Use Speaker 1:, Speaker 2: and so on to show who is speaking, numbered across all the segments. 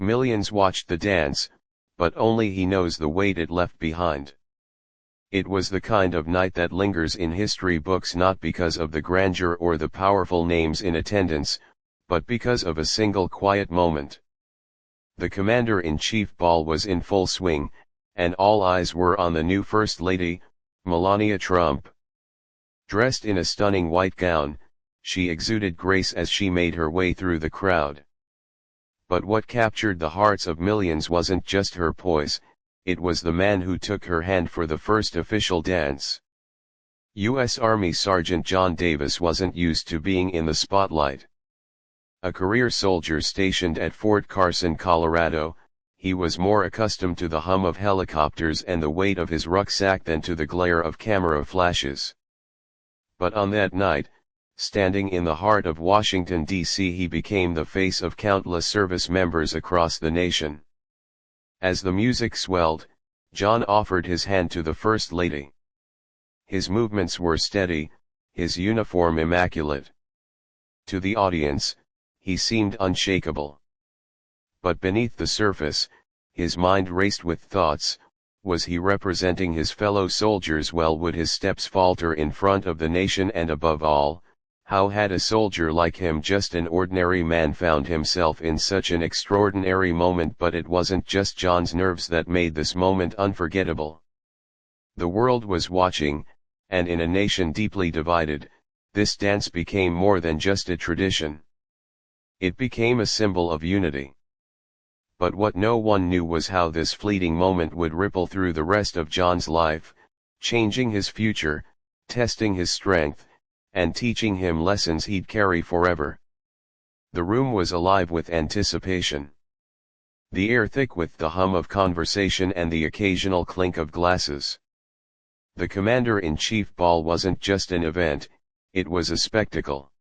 Speaker 1: Millions watched the dance, but only he knows the weight it left behind. It was the kind of night that lingers in history books not because of the grandeur or the powerful names in attendance, but because of a single quiet moment. The Commander-in-Chief ball was in full swing, and all eyes were on the new First Lady, Melania Trump. Dressed in a stunning white gown, she exuded grace as she made her way through the crowd. But what captured the hearts of millions wasn't just her poise, it was the man who took her hand for the first official dance. U.S. Army Sergeant John Davis wasn't used to being in the spotlight. A career soldier stationed at Fort Carson, Colorado, he was more accustomed to the hum of helicopters and the weight of his rucksack than to the glare of camera flashes. But on that night, standing in the heart of Washington, D.C., he became the face of countless service members across the nation. As the music swelled, John offered his hand to the First Lady. His movements were steady, his uniform immaculate. To the audience, he seemed unshakable. But beneath the surface, his mind raced with thoughts. Was he representing his fellow soldiers well? Would his steps falter in front of the nation? And above all, how had a soldier like him, just an ordinary man, found himself in such an extraordinary moment? But it wasn't just John's nerves that made this moment unforgettable. The world was watching, and in a nation deeply divided, this dance became more than just a tradition. It became a symbol of unity. But what no one knew was how this fleeting moment would ripple through the rest of John's life, changing his future, testing his strength, and teaching him lessons he'd carry forever. The room was alive with anticipation. The air thick with the hum of conversation and the occasional clink of glasses. The Commander-in-Chief ball wasn't just an event, it was a spectacle.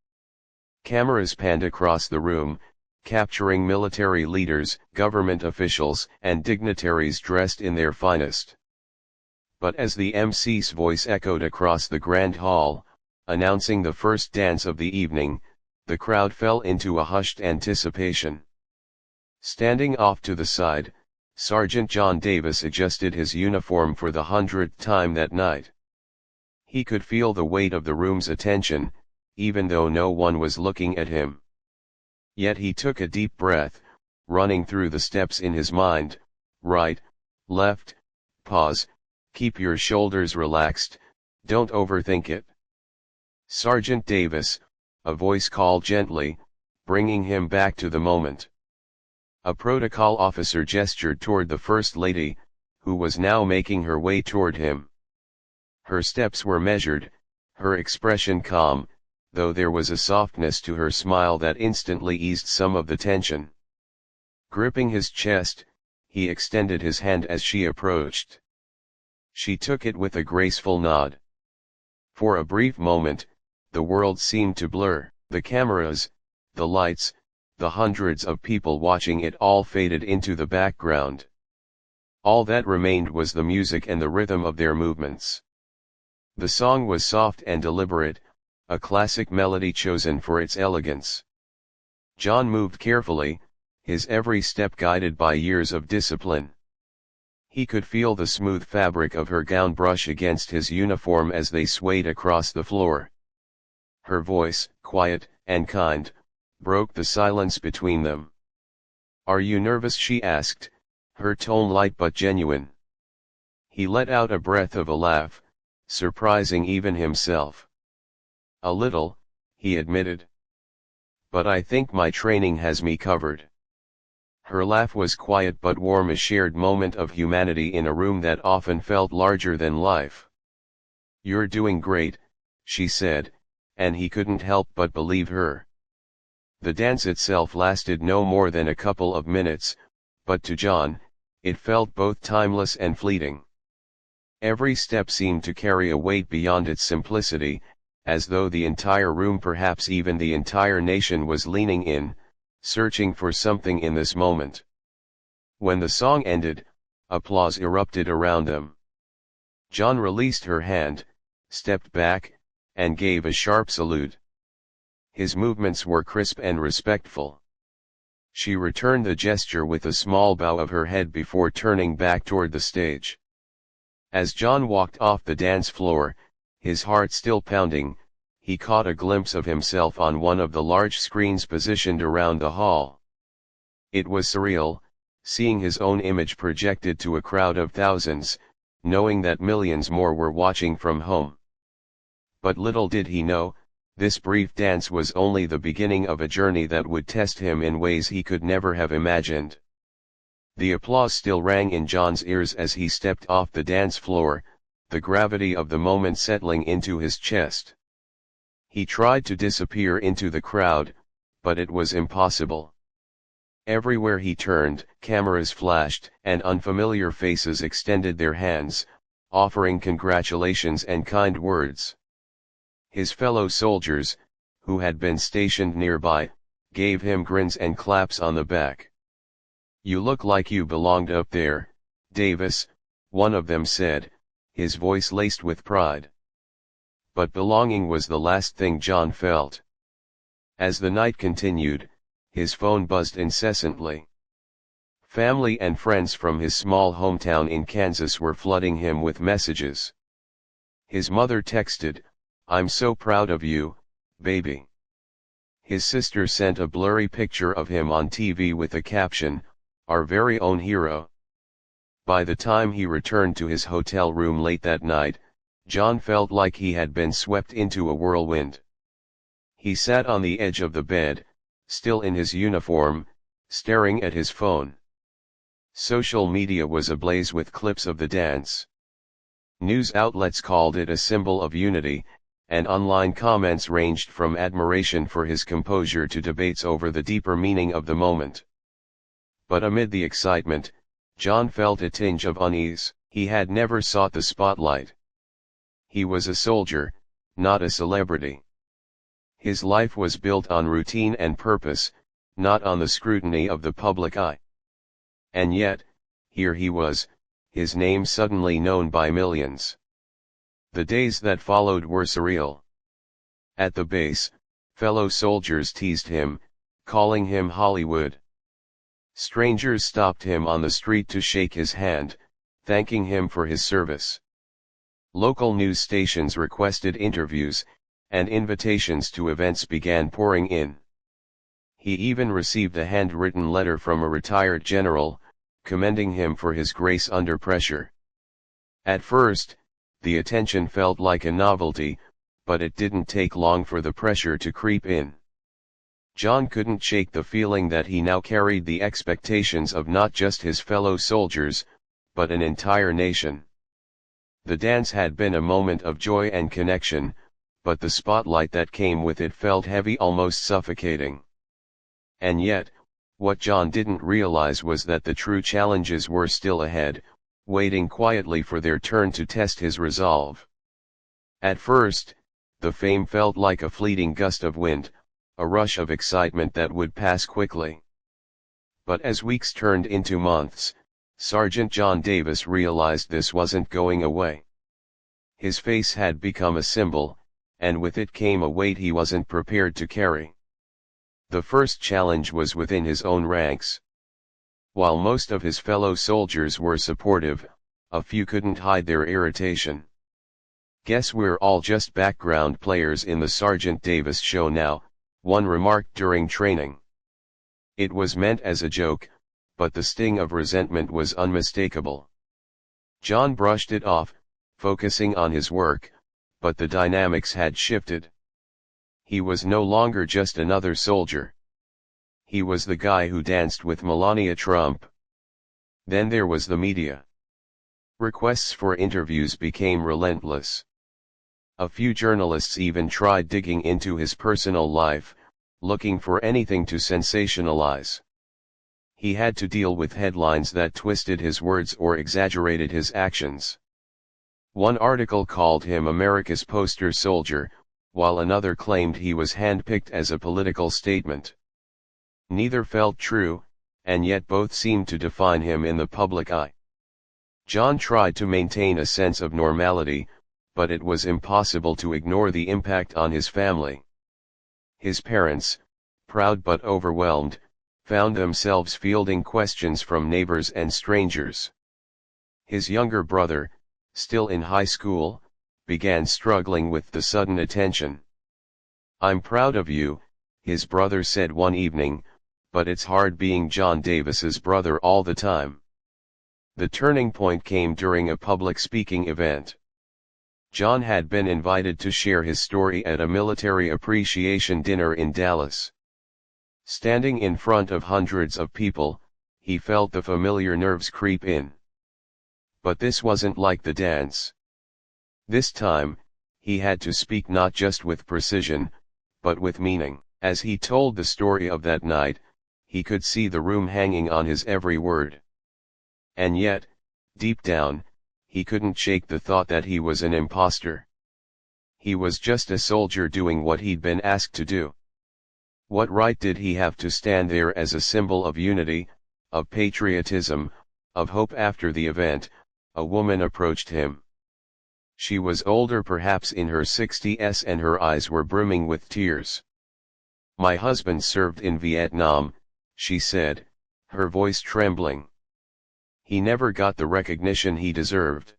Speaker 1: Cameras panned across the room, capturing military leaders, government officials, and dignitaries dressed in their finest. But as the MC's voice echoed across the grand hall, announcing the first dance of the evening, the crowd fell into a hushed anticipation. Standing off to the side, Sergeant John Davis adjusted his uniform for the 100th time that night. He could feel the weight of the room's attention, even though no one was looking at him. Yet he took a deep breath, running through the steps in his mind: right, left, pause, keep your shoulders relaxed, don't overthink it. Sergeant Davis, a voice called gently, bringing him back to the moment. A protocol officer gestured toward the First Lady, who was now making her way toward him. Her steps were measured, her expression calm, though there was a softness to her smile that instantly eased some of the tension. Gripping his chest, he extended his hand as she approached. She took it with a graceful nod. For a brief moment, the world seemed to blur. The cameras, the lights, the hundreds of people watching it all faded into the background. All that remained was the music and the rhythm of their movements. The song was soft and deliberate, a classic melody chosen for its elegance. John moved carefully, his every step guided by years of discipline. He could feel the smooth fabric of her gown brush against his uniform as they swayed across the floor. Her voice, quiet and kind, broke the silence between them. "Are you nervous?" she asked, her tone light but genuine. He let out a breath of a laugh, surprising even himself. "A little," he admitted. "But I think my training has me covered." Her laugh was quiet but warm, a shared moment of humanity in a room that often felt larger than life. "You're doing great," she said, and he couldn't help but believe her. The dance itself lasted no more than a couple of minutes, but to John, it felt both timeless and fleeting. Every step seemed to carry a weight beyond its simplicity, as though the entire room, perhaps even the entire nation, was leaning in, searching for something in this moment. When the song ended, applause erupted around them. John released her hand, stepped back, and gave a sharp salute. His movements were crisp and respectful. She returned the gesture with a small bow of her head before turning back toward the stage. As John walked off the dance floor, his heart still pounding, he caught a glimpse of himself on one of the large screens positioned around the hall. It was surreal, seeing his own image projected to a crowd of thousands, knowing that millions more were watching from home. But little did he know, this brief dance was only the beginning of a journey that would test him in ways he could never have imagined. The applause still rang in John's ears as he stepped off the dance floor, the gravity of the moment settling into his chest. He tried to disappear into the crowd, but it was impossible. Everywhere he turned, cameras flashed, and unfamiliar faces extended their hands, offering congratulations and kind words. His fellow soldiers, who had been stationed nearby, gave him grins and claps on the back. "You look like you belonged up there, Davis," one of them said, his voice laced with pride. But belonging was the last thing John felt. As the night continued, his phone buzzed incessantly. Family and friends from his small hometown in Kansas were flooding him with messages. His mother texted, "I'm so proud of you, baby." His sister sent a blurry picture of him on TV with the caption, "Our very own hero." By the time he returned to his hotel room late that night, John felt like he had been swept into a whirlwind. He sat on the edge of the bed, still in his uniform, staring at his phone. Social media was ablaze with clips of the dance. News outlets called it a symbol of unity, and online comments ranged from admiration for his composure to debates over the deeper meaning of the moment. But amid the excitement, John felt a tinge of unease. He had never sought the spotlight. He was a soldier, not a celebrity. His life was built on routine and purpose, not on the scrutiny of the public eye. And yet, here he was, his name suddenly known by millions. The days that followed were surreal. At the base, fellow soldiers teased him, calling him Hollywood. Strangers stopped him on the street to shake his hand, thanking him for his service. Local news stations requested interviews, and invitations to events began pouring in. He even received a handwritten letter from a retired general, commending him for his grace under pressure. At first, the attention felt like a novelty, but it didn't take long for the pressure to creep in. John couldn't shake the feeling that he now carried the expectations of not just his fellow soldiers, but an entire nation. The dance had been a moment of joy and connection, but the spotlight that came with it felt heavy, almost suffocating. And yet, what John didn't realize was that the true challenges were still ahead, waiting quietly for their turn to test his resolve. At first, the fame felt like a fleeting gust of wind, a rush of excitement that would pass quickly. But as weeks turned into months, Sergeant John Davis realized this wasn't going away. His face had become a symbol, and with it came a weight he wasn't prepared to carry. The first challenge was within his own ranks. While most of his fellow soldiers were supportive, a few couldn't hide their irritation. "Guess we're all just background players in the Sergeant Davis show now," one remarked during training. It was meant as a joke, but the sting of resentment was unmistakable. John brushed it off, focusing on his work, but the dynamics had shifted. He was no longer just another soldier. He was the guy who danced with Melania Trump. Then there was the media. Requests for interviews became relentless. A few journalists even tried digging into his personal life, looking for anything to sensationalize. He had to deal with headlines that twisted his words or exaggerated his actions. One article called him America's poster soldier, while another claimed he was handpicked as a political statement. Neither felt true, and yet both seemed to define him in the public eye. John tried to maintain a sense of normality, but it was impossible to ignore the impact on his family. His parents, proud but overwhelmed, found themselves fielding questions from neighbors and strangers. His younger brother, still in high school, began struggling with the sudden attention. "I'm proud of you," his brother said one evening, "but it's hard being John Davis's brother all the time." The turning point came during a public speaking event. John had been invited to share his story at a military appreciation dinner in Dallas. Standing in front of hundreds of people, he felt the familiar nerves creep in. But this wasn't like the dance. This time, he had to speak not just with precision, but with meaning. As he told the story of that night, he could see the room hanging on his every word. And yet, deep down, he couldn't shake the thought that he was an imposter. He was just a soldier doing what he'd been asked to do. What right did he have to stand there as a symbol of unity, of patriotism, of hope? After the event, a woman approached him. She was older, perhaps in her 60s, and her eyes were brimming with tears. "My husband served in Vietnam," she said, her voice trembling. "He never got the recognition he deserved.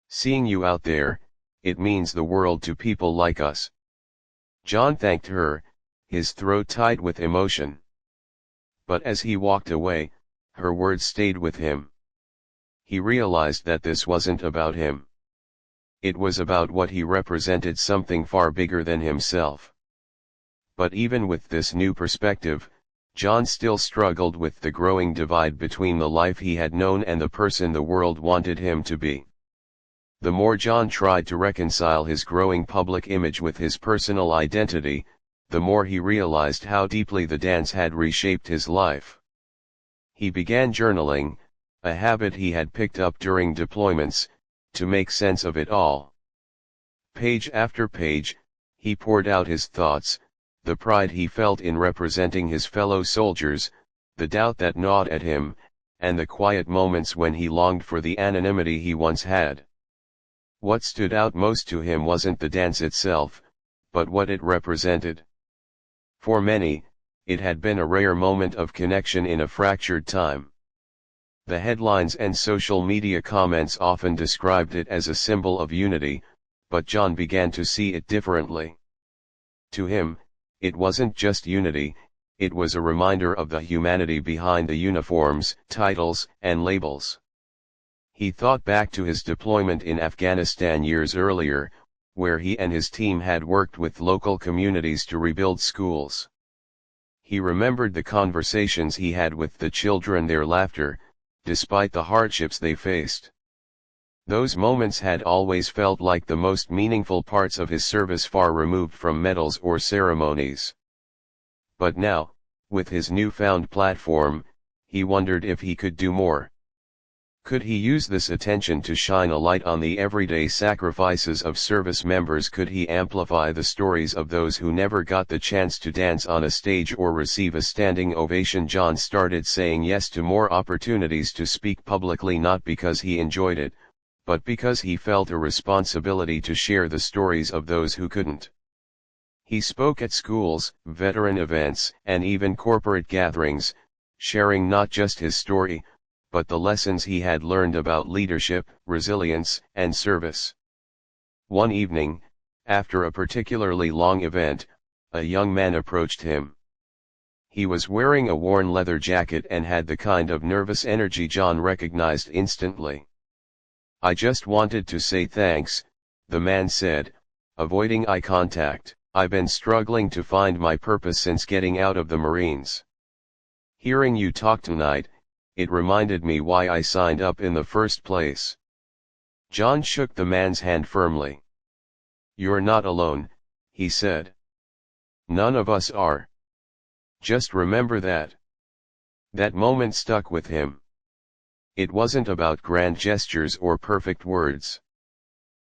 Speaker 1: Seeing you out there, it means the world to people like us." John thanked her, his throat tight with emotion. But as he walked away, her words stayed with him. He realized that this wasn't about him. It was about what he represented, something far bigger than himself. But even with this new perspective, John still struggled with the growing divide between the life he had known and the person the world wanted him to be. The more John tried to reconcile his growing public image with his personal identity, the more he realized how deeply the dance had reshaped his life. He began journaling, a habit he had picked up during deployments, to make sense of it all. Page after page, he poured out his thoughts, the pride he felt in representing his fellow soldiers, the doubt that gnawed at him, and the quiet moments when he longed for the anonymity he once had. What stood out most to him wasn't the dance itself, but what it represented. For many, it had been a rare moment of connection in a fractured time. The headlines and social media comments often described it as a symbol of unity, but John began to see it differently. To him, it wasn't just unity, it was a reminder of the humanity behind the uniforms, titles, and labels. He thought back to his deployment in Afghanistan years earlier, where he and his team had worked with local communities to rebuild schools. He remembered the conversations he had with the children, their laughter, despite the hardships they faced. Those moments had always felt like the most meaningful parts of his service, far removed from medals or ceremonies. But now, with his newfound platform, he wondered if he could do more. Could he use this attention to shine a light on the everyday sacrifices of service members? Could he amplify the stories of those who never got the chance to dance on a stage or receive a standing ovation? John started saying yes to more opportunities to speak publicly, not because he enjoyed it, but because he felt a responsibility to share the stories of those who couldn't. He spoke at schools, veteran events, and even corporate gatherings, sharing not just his story, but the lessons he had learned about leadership, resilience, and service. One evening, after a particularly long event, a young man approached him. He was wearing a worn leather jacket and had the kind of nervous energy John recognized instantly. "I just wanted to say thanks," the man said, avoiding eye contact. "I've been struggling to find my purpose since getting out of the Marines. Hearing you talk tonight, it reminded me why I signed up in the first place." John shook the man's hand firmly. "You're not alone," he said. "None of us are. Just remember that." That moment stuck with him. It wasn't about grand gestures or perfect words.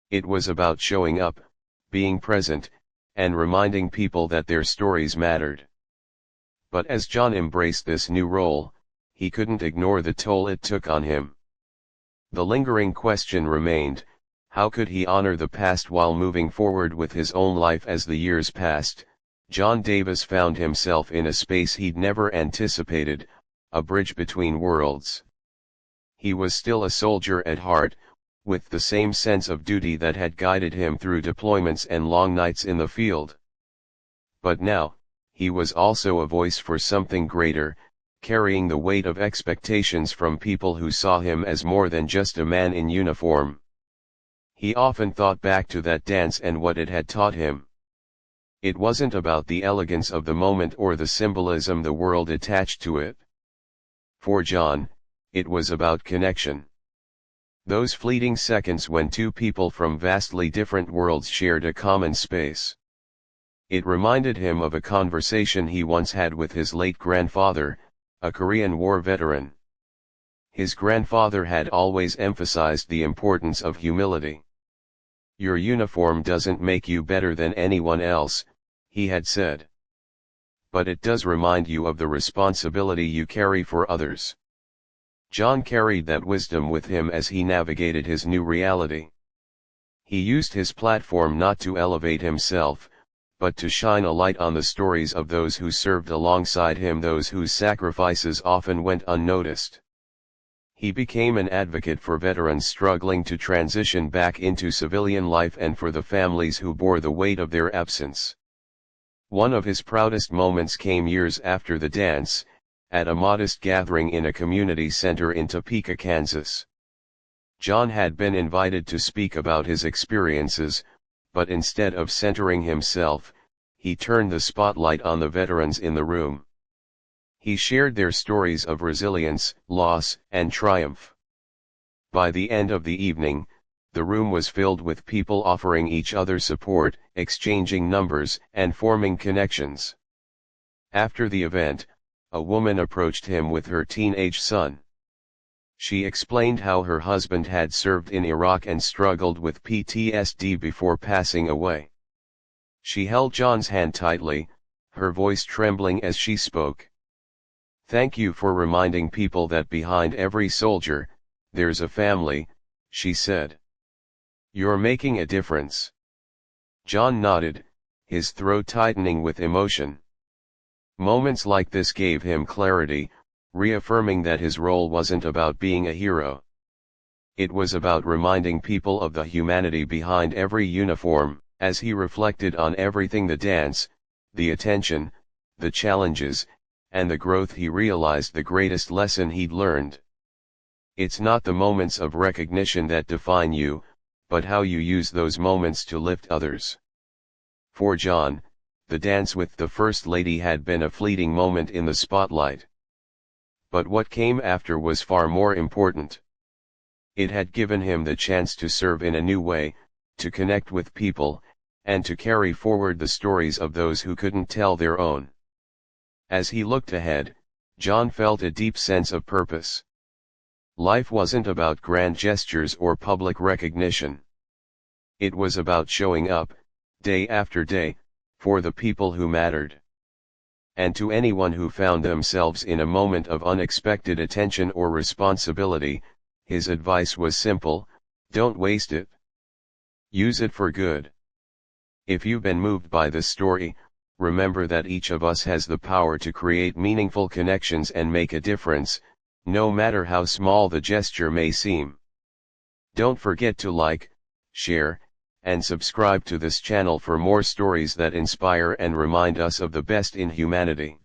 Speaker 1: It was about showing up, being present, and reminding people that their stories mattered. But as John embraced this new role, he couldn't ignore the toll it took on him. The lingering question remained, how could he honor the past while moving forward with his own life? As the years passed, John Davis found himself in a space he'd never anticipated, a bridge between worlds. He was still a soldier at heart, with the same sense of duty that had guided him through deployments and long nights in the field. But now, he was also a voice for something greater, carrying the weight of expectations from people who saw him as more than just a man in uniform. He often thought back to that dance and what it had taught him. It wasn't about the elegance of the moment or the symbolism the world attached to it. For John, it was about connection. Those fleeting seconds when two people from vastly different worlds shared a common space. It reminded him of a conversation he once had with his late grandfather, a Korean War veteran. His grandfather had always emphasized the importance of humility. "Your uniform doesn't make you better than anyone else," he had said. "But it does remind you of the responsibility you carry for others." John carried that wisdom with him as he navigated his new reality. He used his platform not to elevate himself, but to shine a light on the stories of those who served alongside him, those whose sacrifices often went unnoticed. He became an advocate for veterans struggling to transition back into civilian life and for the families who bore the weight of their absence. One of his proudest moments came years after the dance, at a modest gathering in a community center in Topeka, Kansas. John had been invited to speak about his experiences, but instead of centering himself, he turned the spotlight on the veterans in the room. He shared their stories of resilience, loss, and triumph. By the end of the evening, the room was filled with people offering each other support, exchanging numbers, and forming connections. After the event, a woman approached him with her teenage son. She explained how her husband had served in Iraq and struggled with PTSD before passing away. She held John's hand tightly, her voice trembling as she spoke. "Thank you for reminding people that behind every soldier, there's a family," she said. "You're making a difference." John nodded, his throat tightening with emotion. Moments like this gave him clarity, reaffirming that his role wasn't about being a hero. It was about reminding people of the humanity behind every uniform. As he reflected on everything, the dance, the attention, the challenges, and the growth, he realized the greatest lesson he'd learned. It's not the moments of recognition that define you, but how you use those moments to lift others. For John, the dance with the First Lady had been a fleeting moment in the spotlight. But what came after was far more important. It had given him the chance to serve in a new way, to connect with people, and to carry forward the stories of those who couldn't tell their own. As he looked ahead, John felt a deep sense of purpose. Life wasn't about grand gestures or public recognition. It was about showing up, day after day, for the people who mattered. And to anyone who found themselves in a moment of unexpected attention or responsibility, his advice was simple: don't waste it. Use it for good. If you've been moved by this story, remember that each of us has the power to create meaningful connections and make a difference, no matter how small the gesture may seem. Don't forget to like, share, and subscribe to this channel for more stories that inspire and remind us of the best in humanity.